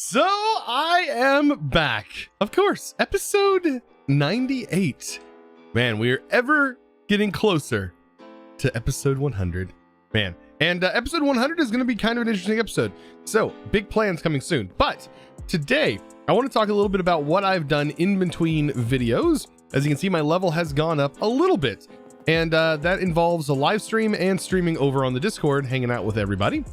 So I am back. Of course, episode 98. Man, we are ever getting closer to episode 100. Man, and episode 100 is going to be kind of an interesting episode. So big plans coming soon. But today, I want to talk a little bit about what I've done in between videos. As you can see, my level has gone up a little bit. And that involves a live stream and streaming over on the Discord, hanging out with everybody.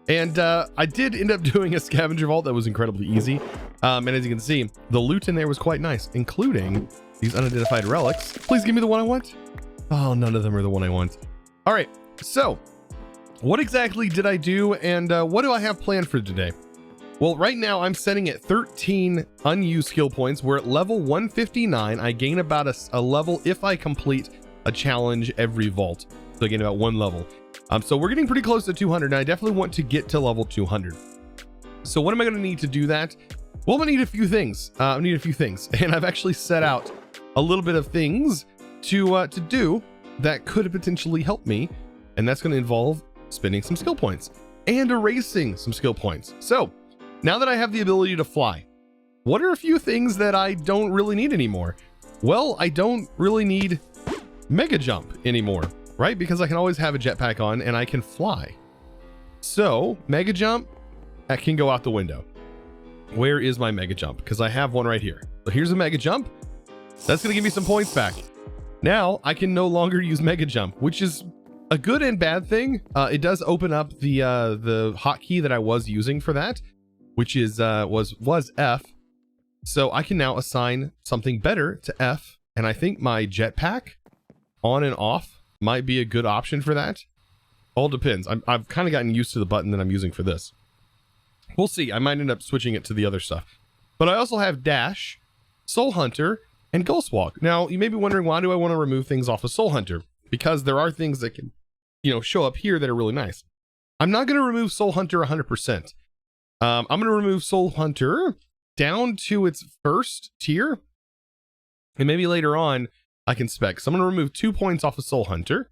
And I did end up doing a scavenger vault that was incredibly easy. And as you can see, the loot in there was quite nice, including these unidentified relics. Please give me the one I want. Oh, none of them are the one I want. All right, so what exactly did I do, and what do I have planned for today? Well, right now I'm setting at 13 unused skill points. We're at level 159. I gain about a level if I complete a challenge every vault. So I gain about 1 level. So we're getting pretty close to 200, and I definitely want to get to level 200. So what am I going to need to do that? Well, I'm going to need a few things. And I've actually set out a little bit of things to do that could potentially help me, and that's going to involve spending some skill points and erasing some skill points. So now that I have the ability to fly, what are a few things that I don't really need anymore? Well, I don't really need mega jump anymore, right? Because I can always have a jetpack on and I can fly. So mega jump, that can go out the window. Where is my mega jump? Because I have one right here. So here's a mega jump. That's going to give me some points back. Now I can no longer use mega jump, which is a good and bad thing. It does open up the hotkey that I was using for that, which is was F. So I can now assign something better to F, and I think my jetpack on and off might be a good option for that. All depends. I've kind of gotten used to the button that I'm using for this. We'll see. I might end up switching it to the other stuff. But I also have Dash, Soul Hunter, and Ghost Walk. Now, you may be wondering, why do I want to remove things off of Soul Hunter? Because there are things that can, show up here that are really nice. I'm not going to remove Soul Hunter 100%. I'm going to remove Soul Hunter down to its first tier. And maybe later on, I can spec. So I'm going to remove 2 points off of Soul Hunter.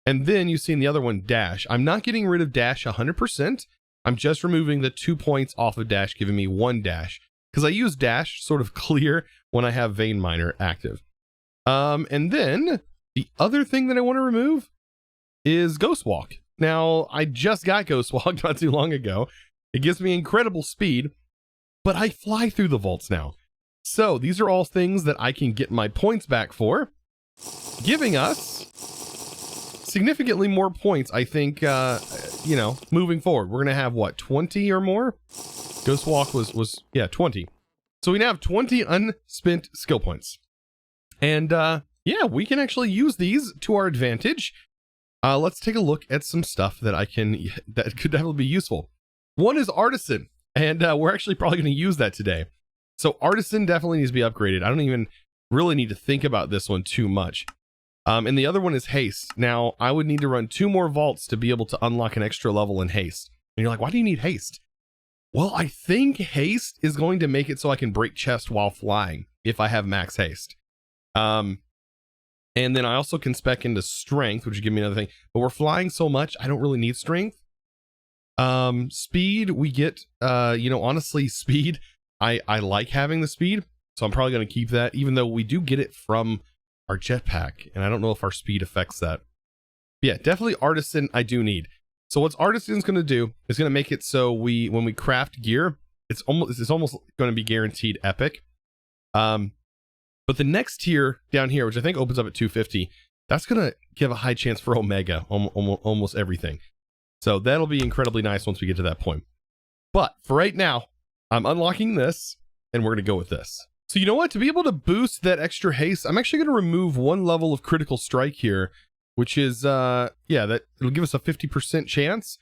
And then you see in the other one, Dash. I'm not getting rid of Dash 100%. I'm just removing the 2 points off of Dash, giving me 1 Dash. Because I use Dash sort of clear when I have Vein Miner active. And then the other thing that I want to remove is Ghost Walk. Now, I just got Ghost Walk not too long ago. It gives me incredible speed, but I fly through the vaults now. So these are all things that I can get my points back for, giving us significantly more points, I think, moving forward. We're going to have, what, 20 or more? Ghost Walk was 20. So we now have 20 unspent skill points. And, we can actually use these to our advantage. Let's take a look at some stuff that that could definitely be useful. One is Artisan, and we're actually probably going to use that today. So Artisan definitely needs to be upgraded. I don't even really need to think about this one too much. And the other one is Haste. Now, I would need to run 2 more vaults to be able to unlock an extra level in Haste. And you're like, why do you need Haste? Well, I think Haste is going to make it so I can break chest while flying if I have max Haste. And then I also can spec into Strength, which would give me another thing. But we're flying so much, I don't really need Strength. Speed, we get, honestly, speed. I like having the speed, so I'm probably going to keep that, even though we do get it from our jetpack, and I don't know if our speed affects that. But yeah, definitely Artisan I do need. So what's Artisan's going to do is going to make it so when we craft gear, it's almost going to be guaranteed epic. But the next tier down here, which I think opens up at 250, that's going to give a high chance for Omega, almost everything. So that'll be incredibly nice once we get to that point. But for right now, I'm unlocking this, and we're going to go with this. So you know what? To be able to boost that extra haste, I'm actually going to remove 1 level of critical strike here, which is, that it'll give us a 50% chance.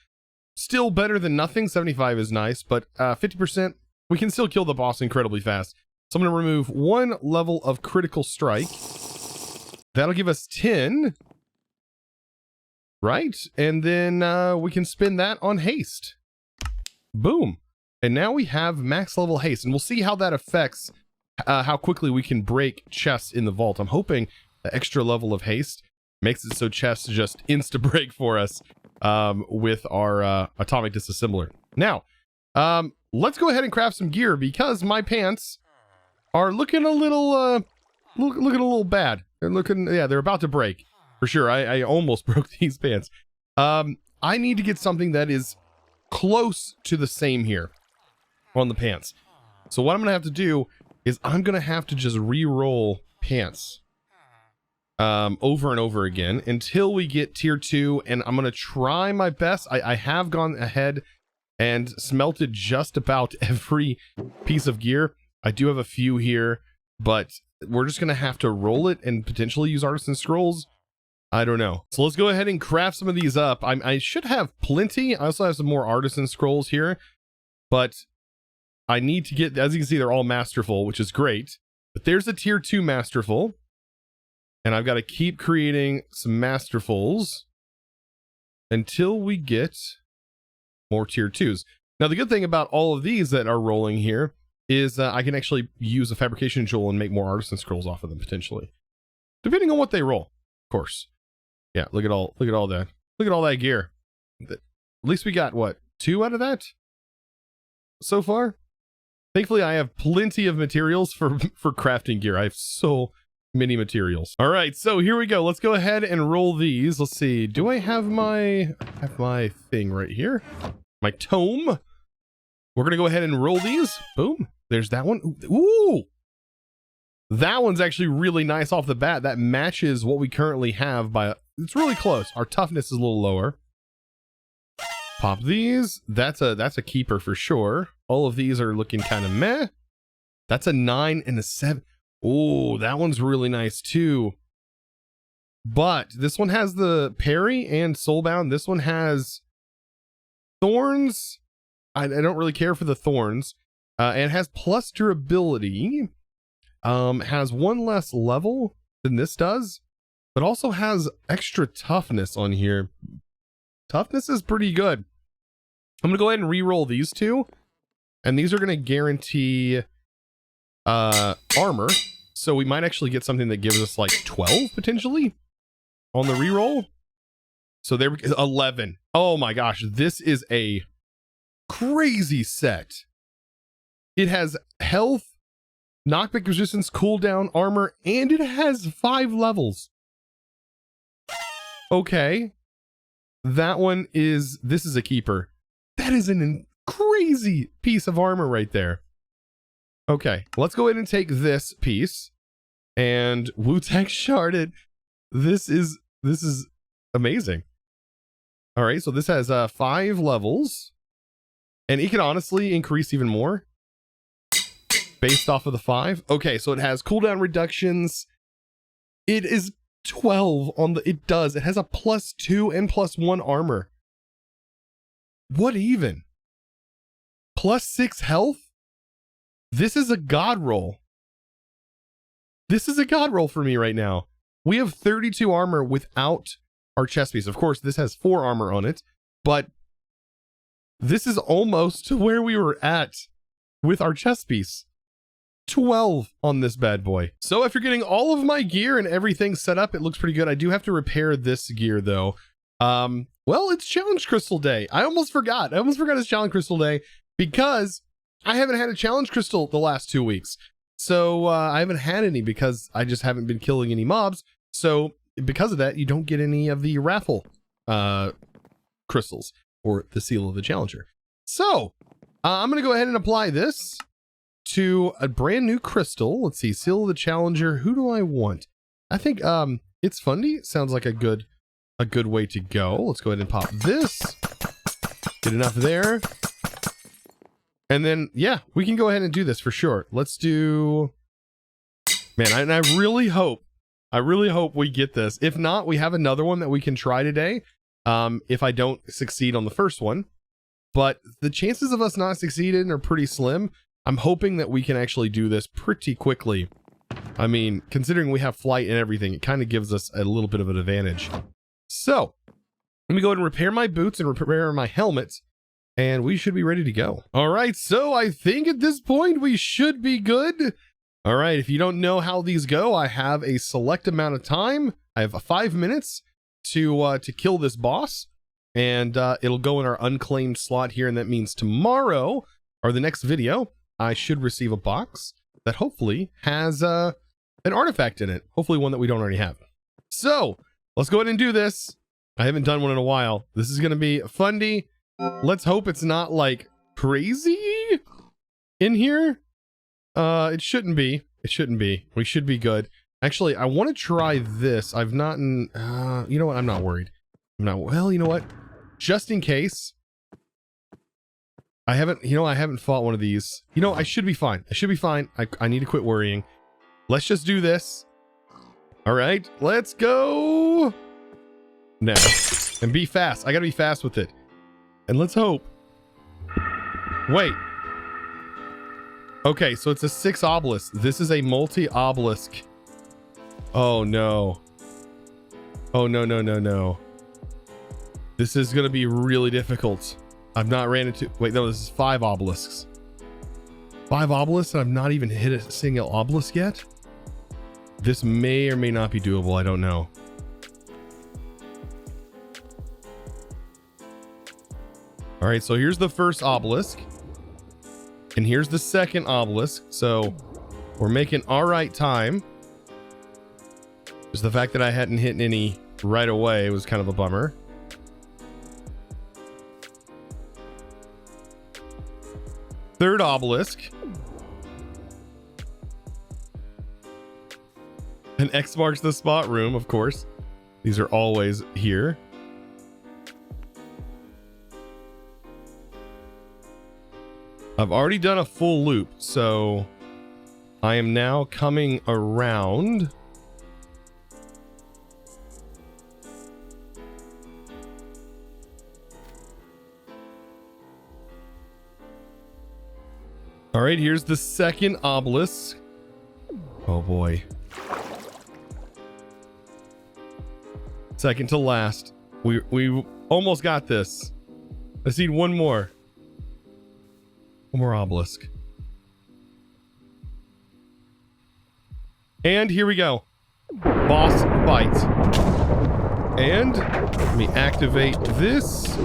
Still better than nothing. 75 is nice, but 50%, we can still kill the boss incredibly fast. So I'm going to remove 1 level of critical strike. That'll give us 10. Right? And then we can spin that on haste. Boom. And now we have max level haste, and we'll see how that affects how quickly we can break chests in the vault. I'm hoping the extra level of haste makes it so chests just insta break for us with our atomic disassembler. Now, let's go ahead and craft some gear because my pants are looking a little, looking a little bad. They're looking, yeah, they're about to break for sure. I almost broke these pants. I need to get something that is close to the same here on the pants. So what I'm gonna have to do is I'm gonna have to just re-roll pants over and over again until we get tier 2, and I'm gonna try my best. I have gone ahead and smelted just about every piece of gear. I do have a few here, but we're just gonna have to roll it and potentially use artisan scrolls. I don't know. So let's go ahead and craft some of these up. I should have plenty. I also have some more artisan scrolls here, but I need to get, as you can see, they're all masterful, which is great. But there's a tier 2 masterful, and I've got to keep creating some masterfuls until we get more tier 2s. Now, the good thing about all of these that are rolling here is I can actually use a fabrication tool and make more artisan scrolls off of them potentially, depending on what they roll, of course. Yeah, look at all that. Look at all that gear. At least we got what, 2 out of that so far? Thankfully, I have plenty of materials for crafting gear. I have so many materials. All right, so here we go. Let's go ahead and roll these. Let's see. Do I have my thing right here? My tome. We're gonna go ahead and roll these. Boom. There's that one. Ooh. That one's actually really nice off the bat. That matches what we currently have by, it's really close. Our toughness is a little lower. Pop these. That's a keeper for sure. All of these are looking kind of meh. That's a 9 and a 7. Oh, that one's really nice too. But this one has the parry and soulbound. This one has thorns. I don't really care for the thorns. And has plus durability. Has 1 less level than this does, but also has extra toughness on here. Toughness is pretty good. I'm gonna go ahead and re-roll these 2, and these are gonna guarantee armor, so we might actually get something that gives us like 12 potentially on the re-roll. So there we go. 11. Oh my gosh, this is a crazy set. It has health, knockback resistance, cooldown, armor, and it has 5 levels. Okay. That one is, this is a keeper. That is an crazy piece of armor right there. Okay, let's go ahead and take this piece and Wu-Tang shard it. This is amazing. All right, so this has 5 levels, and it can honestly increase even more based off of the 5. Okay, so it has cooldown reductions. It is 12 on the, it has a +2 and +1 armor. What even? +6 health? This is a god roll. This is a god roll for me right now. We have 32 armor without our chest piece. Of course, this has 4 armor on it, but this is almost to where we were at with our chest piece. 12 on this bad boy. So after getting all of my gear and everything set up, it looks pretty good. I do have to repair this gear though. Well, it's challenge crystal day. I almost forgot it's challenge crystal day because I haven't had a challenge crystal the last 2 weeks. So I haven't had any because I just haven't been killing any mobs. So because of that, you don't get any of the raffle crystals or the seal of the challenger. So I'm going to go ahead and apply this to a brand new crystal. Let's see, seal of the challenger. Who do I want? I think it's Fundy sounds like a good way to go. Let's go ahead and pop this. Get enough there. And then, yeah, we can go ahead and do this for sure. Let's do, man, I really hope we get this. If not, we have another one that we can try today. If I don't succeed on the first one, but the chances of us not succeeding are pretty slim. I'm hoping that we can actually do this pretty quickly. I mean, considering we have flight and everything, it kind of gives us a little bit of an advantage. So let me go ahead and repair my boots and repair my helmet, and we should be ready to go. All right, so I think at this point we should be good. All right, if you don't know how these go, I have a select amount of time. I have 5 minutes to kill this boss, and it'll go in our unclaimed slot here, and that means tomorrow or the next video, I should receive a box that hopefully has an artifact in it. Hopefully one that we don't already have. So let's go ahead and do this. I haven't done one in a while. This is going to be fundy. Let's hope it's not like crazy in here. It shouldn't be. It shouldn't be. We should be good. Actually, I want to try this. I've not, you know what? I'm not worried. I'm not, well, you know what? Just in case. I haven't fought one of these. You know, I should be fine. I should be fine. I need to quit worrying. Let's just do this. All right, let's go. Now, and be fast. I gotta be fast with it. And let's hope. Wait. Okay, so it's a 6 obelisk. This is a multi-obelisk. Oh no. Oh no, no, no, no. This is gonna be really difficult. I've not ran into, wait, no, this is 5 obelisks. 5 obelisks and I've not even hit a single obelisk yet? This may or may not be doable, I don't know. All right, so here's the first obelisk. And here's the second obelisk. So we're making all right time. Just the fact that I hadn't hit any right away was kind of a bummer. Third obelisk. And X marks the spot room, of course. These are always here. I've already done a full loop, so I am now coming around. All right, here's the second obelisk. Oh boy. Second to last. We almost got this. I just need one more. One more obelisk. And here we go. Boss fight. And let me activate this.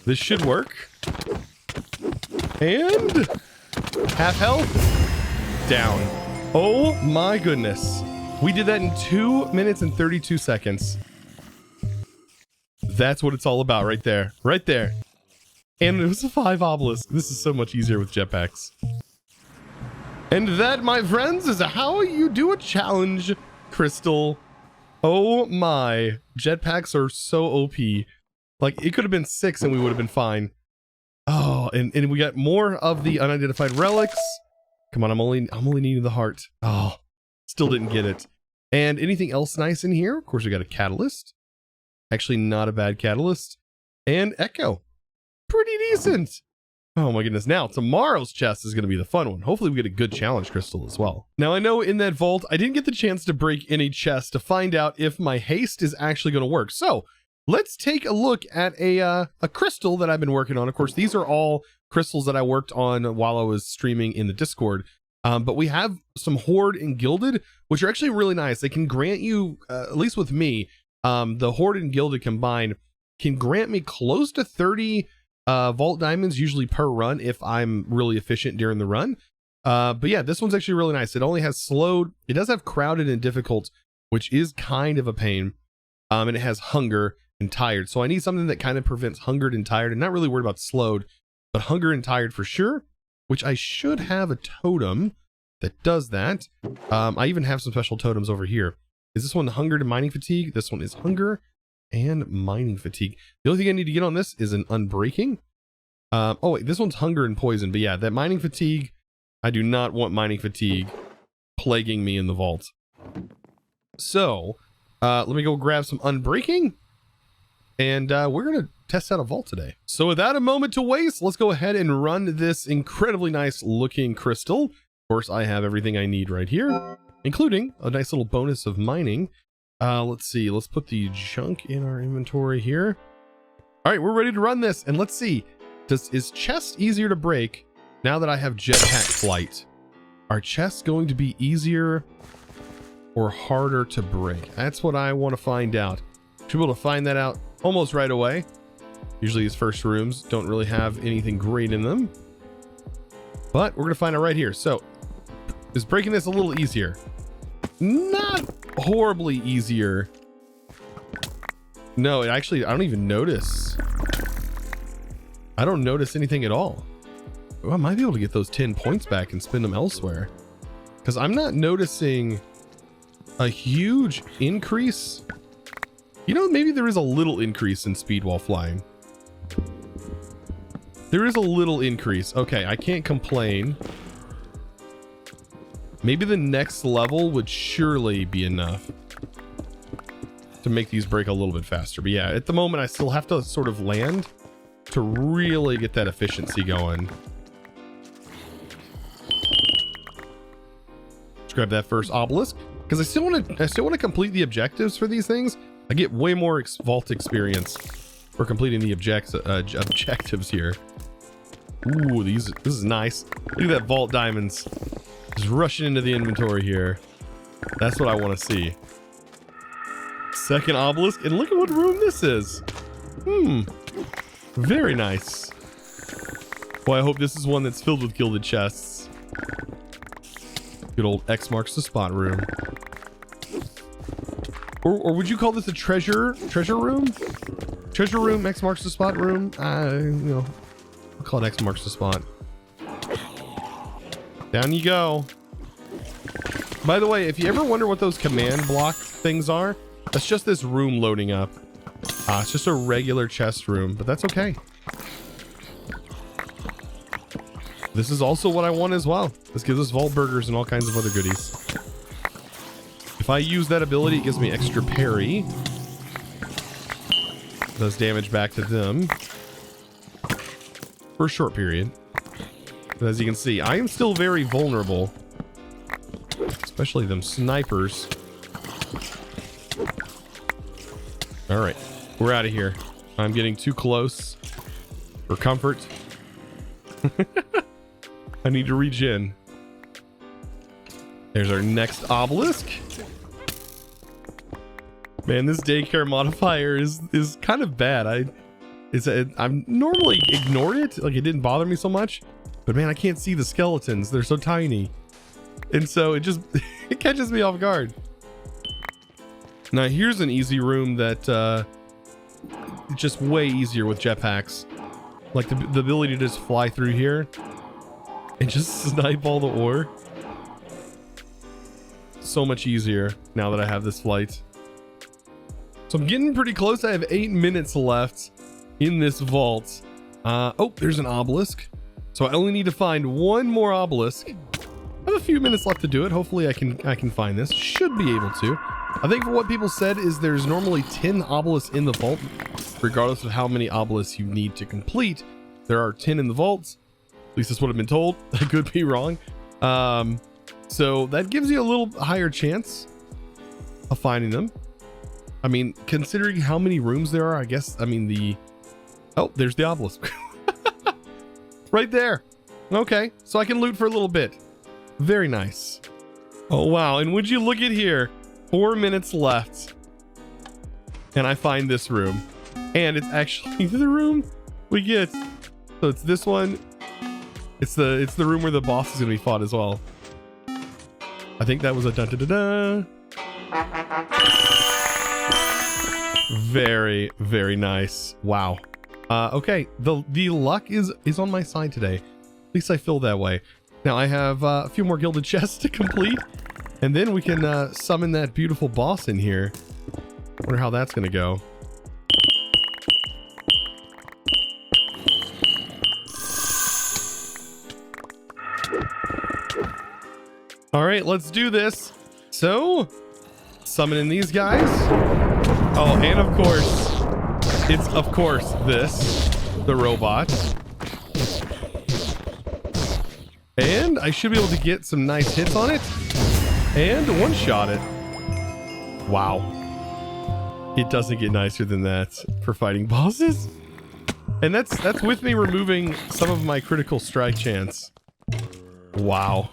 This should work. And half health down. Oh my goodness. We did that in 2 minutes and 32 seconds. That's what it's all about right there. Right there. And it was a 5 obelisk. This is so much easier with jetpacks. And that, my friends, is how you do a challenge, Crystal. Oh my. Jetpacks are so OP. Like, it could have been 6 and we would have been fine. Oh, and we got more of the unidentified relics. Come on, I'm only needing the heart. Oh, still didn't get it. And anything else nice in here? Of course, we got a catalyst. Actually, not a bad catalyst. And echo. Pretty decent. Oh my goodness. Now, tomorrow's chest is going to be the fun one. Hopefully we get a good challenge crystal as well. Now, I know in that vault, I didn't get the chance to break any chests to find out if my haste is actually going to work. So let's take a look at a crystal that I've been working on. Of course, these are all crystals that I worked on while I was streaming in the Discord. But we have some Horde and Gilded, which are actually really nice. They can grant you, at least with me, the Horde and Gilded combined can grant me close to 30 vault diamonds, usually per run, if I'm really efficient during the run. But yeah, this one's actually really nice. It only has slowed. It does have crowded and difficult, which is kind of a pain. And it has hunger and tired. So I need something that kind of prevents hungered and tired, and not really worried about slowed, but hunger and tired for sure, which I should have a totem that does that. I even have some special totems over here. Is this one hungered and mining fatigue? This one is hunger and mining fatigue. The only thing I need to get on this is an unbreaking. Oh wait, this one's hunger and poison, but yeah, that mining fatigue, I do not want mining fatigue plaguing me in the vault. So, let me go grab some unbreaking, and we're gonna test out a vault today. So without a moment to waste, let's go ahead and run this incredibly nice looking crystal. Of course, I have everything I need right here, including a nice little bonus of mining. Let's see, let's put the junk in our inventory here. All right, we're ready to run this, and let's see, is chest easier to break now that I have jetpack flight? Are chests going to be easier or harder to break? That's what I want to find out. Should be able to find that out almost right away. Usually these first rooms don't really have anything great in them, but we're gonna find it right here. So is breaking this a little easier? Not horribly easier. No, it actually, I don't even notice. I don't notice anything at all. Oh, I might be able to get those 10 points back and spend them elsewhere, because I'm not noticing a huge increase. You know, maybe there is a little increase in speed while flying. There is a little increase. Okay, I can't complain. Maybe the next level would surely be enough to make these break a little bit faster. But yeah, at the moment I still have to sort of land to really get that efficiency going. Let's grab that first obelisk, because I still want to complete the objectives for these things. I get way more vault experience for completing the objectives here. Ooh, this is nice. Look at that vault diamonds just rushing into the inventory here. That's what I want to see. Second obelisk, and look at what room this is. Very nice. Well, I hope this is one that's filled with gilded chests. Good old X marks the spot room. Or would you call this a treasure room? Treasure room, X marks the spot room. You know, I'll call it X marks the spot. Down you go. By the way, if you ever wonder what those command block things are, that's just this room loading up. It's just a regular chest room, but that's okay. This is also what I want as well. This gives us vault burgers and all kinds of other goodies. If I use that ability, it gives me extra parry. Does damage back to them for a short period. But as you can see, I am still very vulnerable, especially them snipers. All right, we're out of here. I'm getting too close for comfort. I need to regen. There's our next obelisk. Man, this daycare modifier is kind of bad. I'm normally ignored it, like it didn't bother me so much, but man, I can't see the skeletons. They're so tiny, and so it just it catches me off guard. Now here's an easy room that just way easier with jetpacks, like the ability to just fly through here and just snipe all the ore. So much easier now that I have this flight. So I'm getting pretty close. I have 8 minutes left in this vault. Oh, there's an obelisk. So I only need to find one more obelisk. I have a few minutes left to do it. Hopefully I can find this. Should be able to. I think for what people said is there's normally 10 obelisks in the vault. Regardless of how many obelisks you need to complete, there are 10 in the vault. At least that's what I've been told. I could be wrong. So that gives you a little higher chance of finding them. I mean, considering how many rooms there are, I guess, I mean, oh, there's the obelisk. Right there. Okay, so I can loot for a little bit. Very nice. Oh, wow. And would you look at here, 4 minutes left. And I find this room. And it's actually the room we get. So it's this one. It's the room where the boss is going to be fought as well. I think that was a dun-dun-dun-dun. Very, very nice. Wow. Okay, the luck is on my side today. At least I feel that way. Now I have a few more gilded chests to complete, and then we can summon that beautiful boss in here. Wonder how that's gonna go. All right, let's do this. So, summoning these guys. Oh, and of course, it's of course this, the robot. And I should be able to get some nice hits on it and one-shot it. Wow. It doesn't get nicer than that for fighting bosses. And that's with me removing some of my critical strike chance. Wow.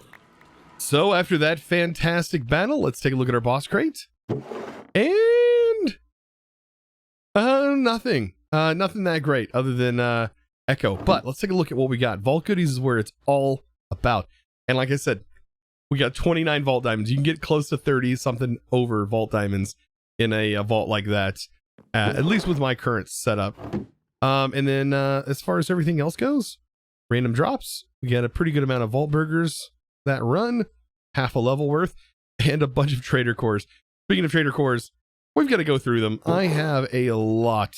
So after that fantastic battle, let's take a look at our boss crate. And Nothing that great other than Echo. But let's take a look at what we got. Vault goodies is where it's all about. And like I said, we got 29 vault diamonds. You can get close to 30 something over vault diamonds in a vault like that, at least with my current setup. And then as far as everything else goes, random drops. We got a pretty good amount of vault burgers that run, half a level worth, and a bunch of trader cores. Speaking of trader cores, we've got to go through them. I have a lot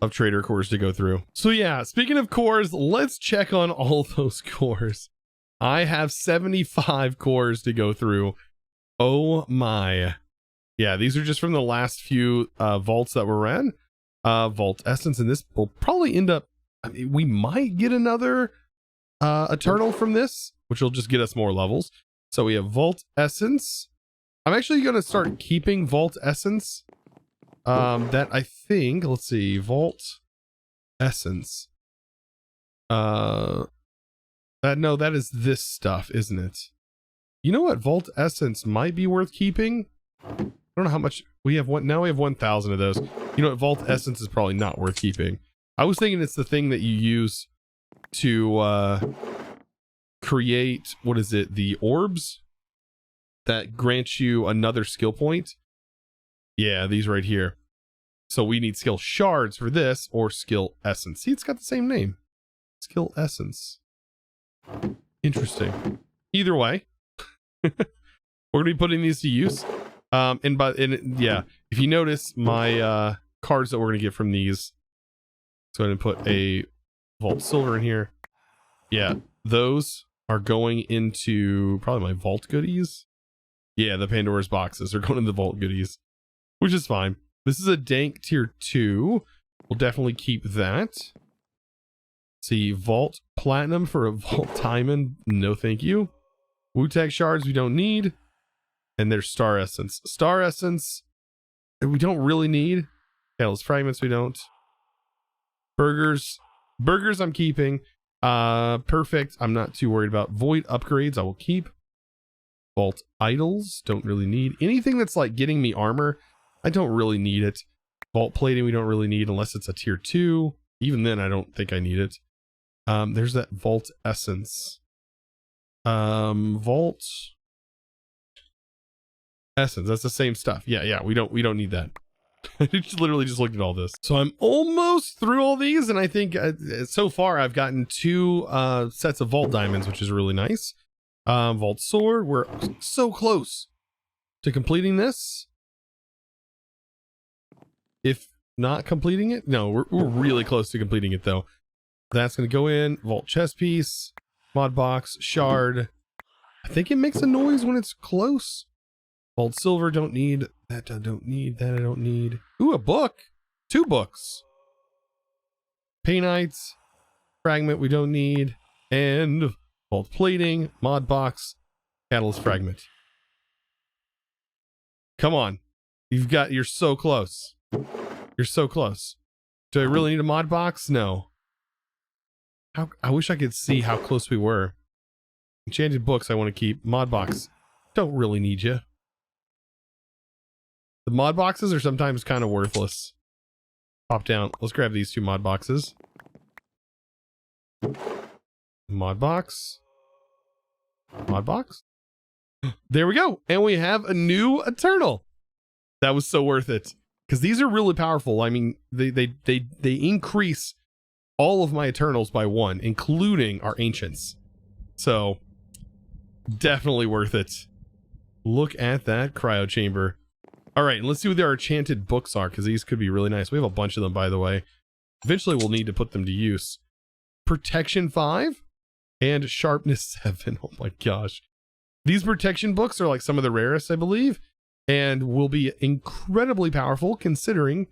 of trader cores to go through. So yeah, speaking of cores, let's check on all those cores. I have 75 cores to go through. Oh my. Yeah, these are just from the last few vaults that were ran. Vault Essence, and this will probably end up, I mean, we might get another Eternal from this, which will just get us more levels. So we have Vault Essence. I'm actually going to start keeping Vault Essence. That I think, let's see, Vault Essence. No, that is this stuff, isn't it? You know what? Vault Essence might be worth keeping. I don't know how much we have. Now we have 1,000 of those. You know what? Vault Essence is probably not worth keeping. I was thinking it's the thing that you use to create, what is it? The orbs that grant you another skill point. Yeah, these right here. So we need skill shards for this, or skill essence. See, it's got the same name. Skill essence. Interesting. Either way, we're gonna be putting these to use. Yeah, if you notice my cards that we're gonna get from these, let's go ahead and put a Vault Silver in here. Yeah, those are going into probably my Vault goodies. Yeah, the Pandora's boxes are going in the Vault goodies, which is fine. This is a dank tier 2. We'll definitely keep that. See, Vault Platinum for a Vault Diamond. No, thank you. Wu-Tag shards we don't need. And there's Star Essence. Star Essence we don't really need. Catalyst Fragments we don't. Burgers. Burgers I'm keeping. Perfect. I'm not too worried about. Void upgrades I will keep. Vault Idols don't really need. Anything that's like getting me armor, I don't really need it. Vault Plating we don't really need unless it's a tier 2. Even then I don't think I need it. There's that Vault Essence. Vault Essence, that's the same stuff. Yeah, we don't need that. I literally just looked at all this. So I'm almost through all these, and I think so far I've gotten 2 sets of Vault Diamonds, which is really nice. Vault Sword, we're so close to completing this. If not completing it, no, we're really close to completing it though. That's going to go in. Vault Chest Piece, Mod Box, Shard. I think it makes a noise when it's close. Vault Silver, don't need. That I don't need. That I don't need. Ooh, a book. 2 books. Painites. Fragment we don't need. And Vault Plating, Mod Box, Catalyst Fragment. Come on. You're so close. You're so close. Do I really need a Mod Box? No. I wish I could see how close we were. Enchanted books I want to keep. Mod Box. Don't really need you. The mod boxes are sometimes kind of worthless. Pop down. Let's grab these 2 mod boxes. Mod box. Mod box. There we go. And we have a new Eternal. That was so worth it. Because these are really powerful. I mean, they increase all of my Eternals by 1, including our Ancients. So, definitely worth it. Look at that cryo chamber. All right, let's see what our enchanted books are, because these could be really nice. We have a bunch of them, by the way. Eventually, we'll need to put them to use. Protection 5 and Sharpness 7. Oh my gosh. These protection books are like some of the rarest, I believe, and will be incredibly powerful considering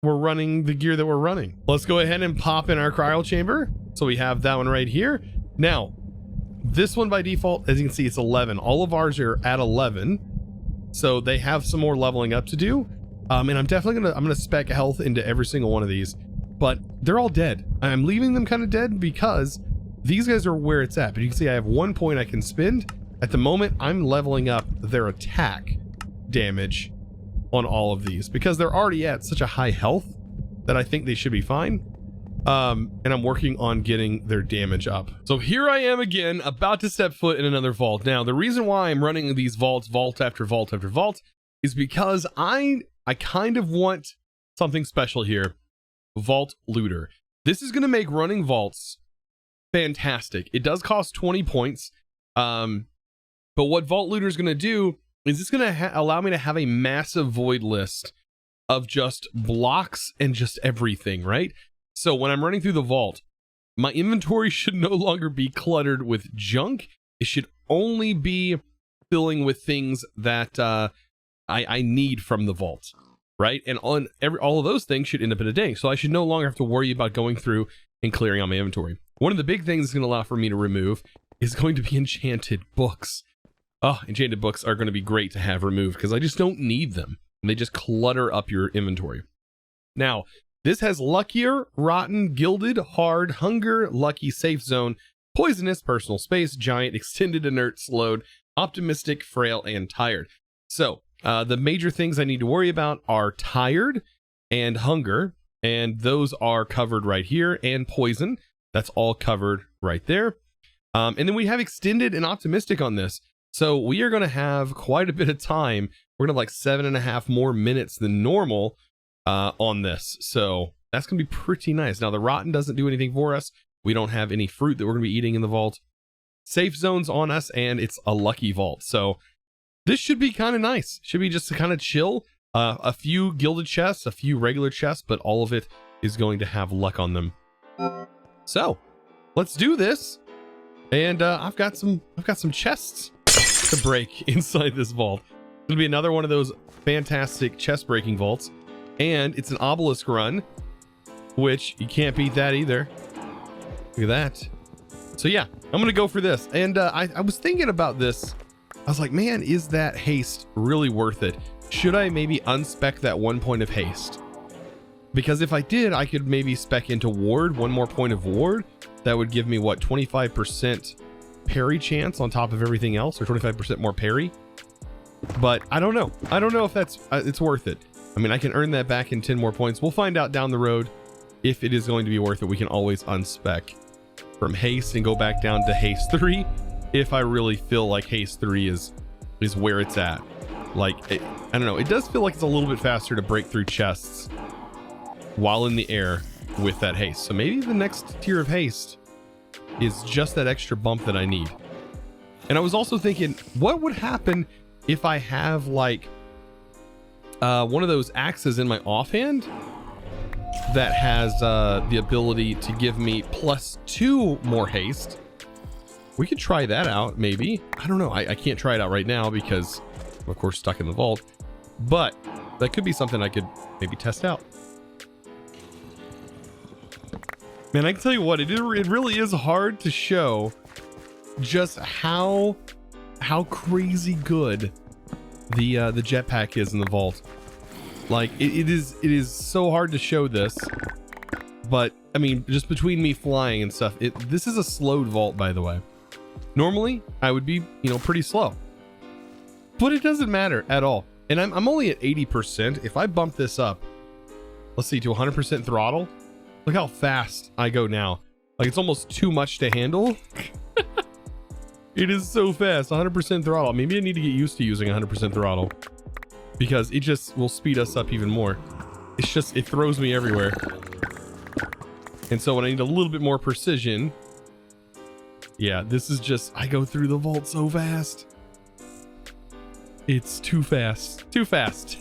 we're running the gear that we're running. Let's go ahead and pop in our cryo chamber. So we have that one right here. Now, this one by default, as you can see, it's 11. All of ours are at 11. So they have some more leveling up to do. And I'm definitely gonna spec health into every single one of these, but they're all dead. I'm leaving them kind of dead because these guys are where it's at. But you can see I have 1 point I can spend. At the moment, I'm leveling up their attack damage on all of these because they're already at such a high health. that I think they should be fine. And I'm working on getting their damage up. So here I am again, about to step foot in another vault. Now, the reason why I'm running these vaults, vault after vault after vault, is because I kind of want something special here. Vault Looter. This is going to make running vaults fantastic. It does cost 20 points. But what Vault Looter is going to do is it's going to allow me to have a massive void list of just blocks and just everything, right? So when I'm running through the vault, my inventory should no longer be cluttered with junk. It should only be filling with things that I need from the vault, right? And all of those things should end up in a day. So I should no longer have to worry about going through and clearing out my inventory. One of the big things it's going to allow for me to remove is going to be enchanted books. Oh, enchanted books are going to be great to have removed because I just don't need them. They just clutter up your inventory. Now, this has luckier, rotten, gilded, hard, hunger, lucky, safe zone, poisonous, personal space, giant, extended, inert, slowed, optimistic, frail, and tired. So the major things I need to worry about are tired and hunger, and those are covered right here, and poison. That's all covered right there. And then we have extended and optimistic on this. So we are going to have quite a bit of time. We're going to have like 7.5 more minutes than normal on this. So that's going to be pretty nice. Now the rotten doesn't do anything for us. We don't have any fruit that we're going to be eating in the vault. Safe zones on us, and it's a lucky vault. So this should be kind of nice. Should be just to kind of chill. A few gilded chests, a few regular chests, but all of it is going to have luck on them. So let's do this. And I've got some chests to break inside this vault. It's gonna be another one of those fantastic chest breaking vaults, and it's an obelisk run, which you can't beat that either. Look at that. So yeah, I'm gonna go for this. And I was thinking about this. I was like, man, is that haste really worth it? Should I maybe unspec that 1 point of haste? Because if I did, I could maybe spec into ward, 1 more point of ward. That would give me what, 25% parry chance on top of everything else, or 25% more parry. But I don't know. I don't know if that's it's worth it. I mean, I can earn that back in 10 more points. We'll find out down the road if it is going to be worth it. We can always unspec from haste and go back down to haste 3 if I really feel like haste 3 is where it's at. Like, I don't know. It does feel like it's a little bit faster to break through chests while in the air with that haste. So maybe the next tier of haste is just that extra bump that I need. And I was also thinking, what would happen if I have like one of those axes in my offhand that has the ability to give me +2 more haste? We could try that out, maybe. I don't know. I can't try it out right now because I'm, of course, stuck in the vault. But that could be something I could maybe test out. Man, I can tell you what, it really is hard to show just how crazy good the jetpack is in the vault. Like it is so hard to show this, but I mean, just between me flying and stuff, this is a slowed vault, by the way. Normally I would be, pretty slow, but it doesn't matter at all. And I'm only at 80%. If I bump this up, let's see, to 100% throttle, look how fast I go now. Like, it's almost too much to handle. It is so fast. 100% throttle. Maybe I need to get used to using 100% throttle because it just will speed us up even more. It's just, it throws me everywhere. And so when I need a little bit more precision, yeah, this is just, I go through the vault so fast. It's too fast. Too fast.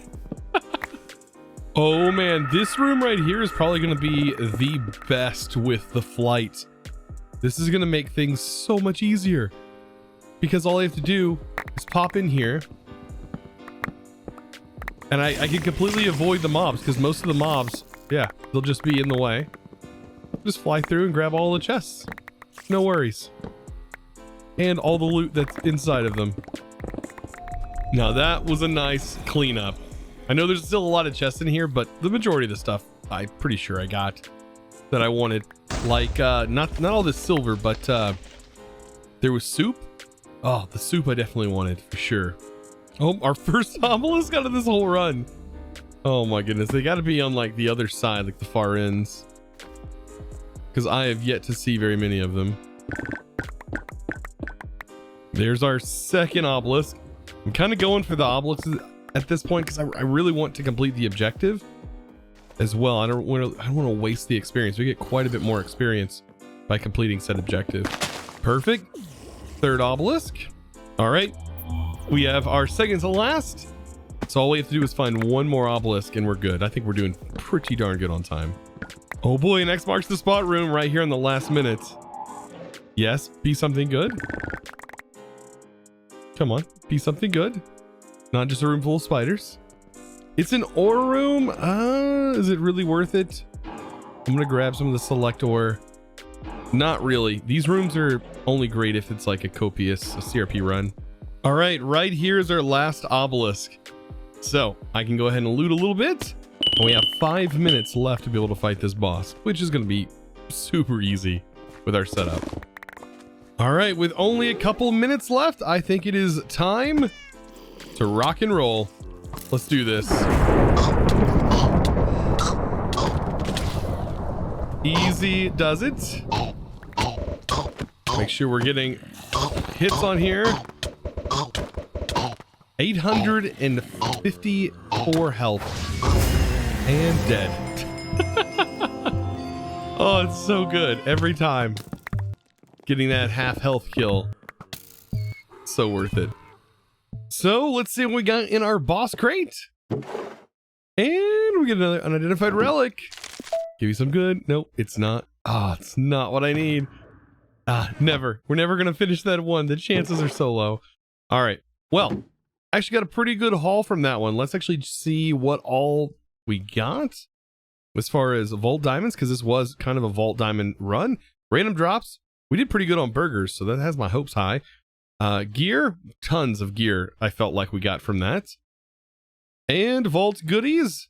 Oh man, this room right here is probably going to be the best with the flight. This is going to make things so much easier because all I have to do is pop in here and I can completely avoid the mobs because most of the mobs, yeah, they'll just be in the way. Just fly through and grab all the chests. No worries. And all the loot that's inside of them. Now that was a nice cleanup. I know there's still a lot of chests in here, but the majority of the stuff I'm pretty sure I got that I wanted. Like, not all this silver, but there was soup. Oh, the soup I definitely wanted for sure. Oh, our first obelisk out of this whole run. Oh my goodness, they got to be on like the other side, like the far ends, because I have yet to see very many of them. There's our second obelisk. I'm kind of going for the obelisks at this point because I really want to complete the objective as well. I don't want to waste the experience. We get quite a bit more experience by completing said objective. Perfect. Third obelisk. All right, we have our second to last. So all we have to do is find one more obelisk and we're good. I think we're doing pretty darn good on time. Oh boy, next marks the spot room right here in the last minute. Yes, be something good. Come on, be something good. Not just a room full of spiders. It's an ore room. Is it really worth it? I'm gonna grab some of the select ore. Not really. These rooms are only great if it's like a CRP run. All right, right here is our last obelisk. So I can go ahead and loot a little bit. And we have 5 minutes left to be able to fight this boss, which is going to be super easy with our setup. All right, with only a couple minutes left, I think it is time to rock and roll. Let's do this. Easy does it. Make sure we're getting hits on here. 854 health and dead. Oh, it's so good every time. Getting that half health kill. So worth it. So let's see what we got in our boss crate. And we get another unidentified relic. Give you some good. Nope, it's not. Ah, it's not what I need. Never. We're never going to finish that one. The chances are so low. All right. Well, actually got a pretty good haul from that one. Let's actually see what all we got as far as vault diamonds, because this was kind of a vault diamond run. Random drops. We did pretty good on burgers, so that has my hopes high. Gear, tons of gear I felt like we got from that. And vault goodies.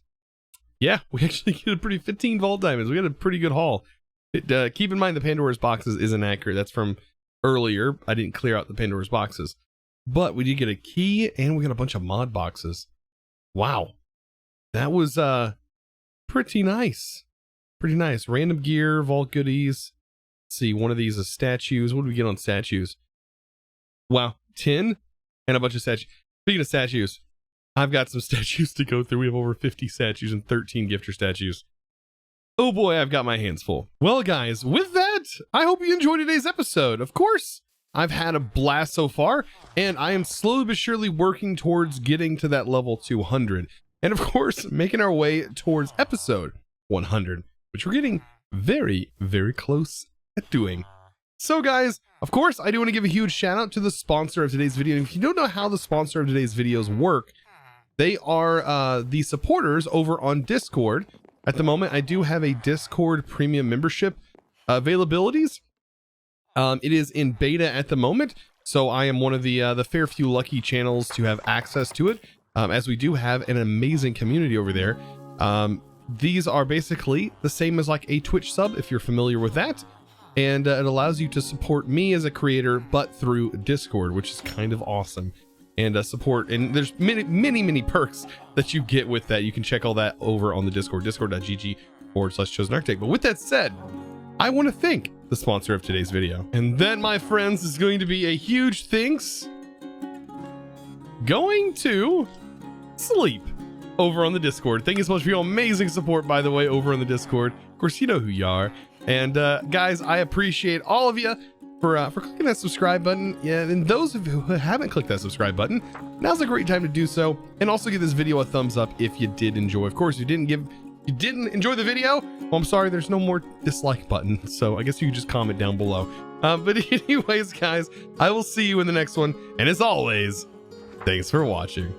Yeah, we actually get a pretty 15 vault diamonds. We got a pretty good haul. Keep in mind the Pandora's boxes isn't accurate. That's from earlier. I didn't clear out the Pandora's boxes. But we did get a key and we got a bunch of mod boxes. Wow. That was pretty nice. Pretty nice. Random gear, vault goodies. Let's see, one of these is statues. What do we get on statues? Wow, 10 and a bunch of statues. Speaking of statues, I've got some statues to go through. We have over 50 statues and 13 gifter statues. Oh boy, I've got my hands full. Well, guys, with that, I hope you enjoyed today's episode. Of course, I've had a blast so far, and I am slowly but surely working towards getting to that level 200. And of course, making our way towards episode 100, which we're getting very, very close at doing. So guys, of course, I do want to give a huge shout out to the sponsor of today's video. And if you don't know how the sponsor of today's videos work, they are the supporters over on Discord. At the moment, I do have a Discord premium membership availabilities. It is in beta at the moment, so I am one of the fair few lucky channels to have access to it, as we do have an amazing community over there. These are basically the same as like a Twitch sub, if you're familiar with that. And it allows you to support me as a creator, but through Discord, which is kind of awesome. And support, and there's many perks that you get with that. You can check all that over on the Discord, discord.gg/ChosenArchitect. But with that said, I want to thank the sponsor of today's video. And that, my friends, is going to be a huge thanks going to Sleep over on the Discord. Thank you so much for your amazing support, by the way, over on the Discord. Of course, you know who you are. And guys, I appreciate all of you for clicking that subscribe button. Yeah, and those of you who haven't clicked that subscribe button, now's a great time to do so. And also give this video a thumbs up if you did enjoy. Of course, if you didn't enjoy the video, well, I'm sorry, there's no more dislike button. So I guess you can just comment down below. But anyways, guys, I will see you in the next one. And as always, thanks for watching.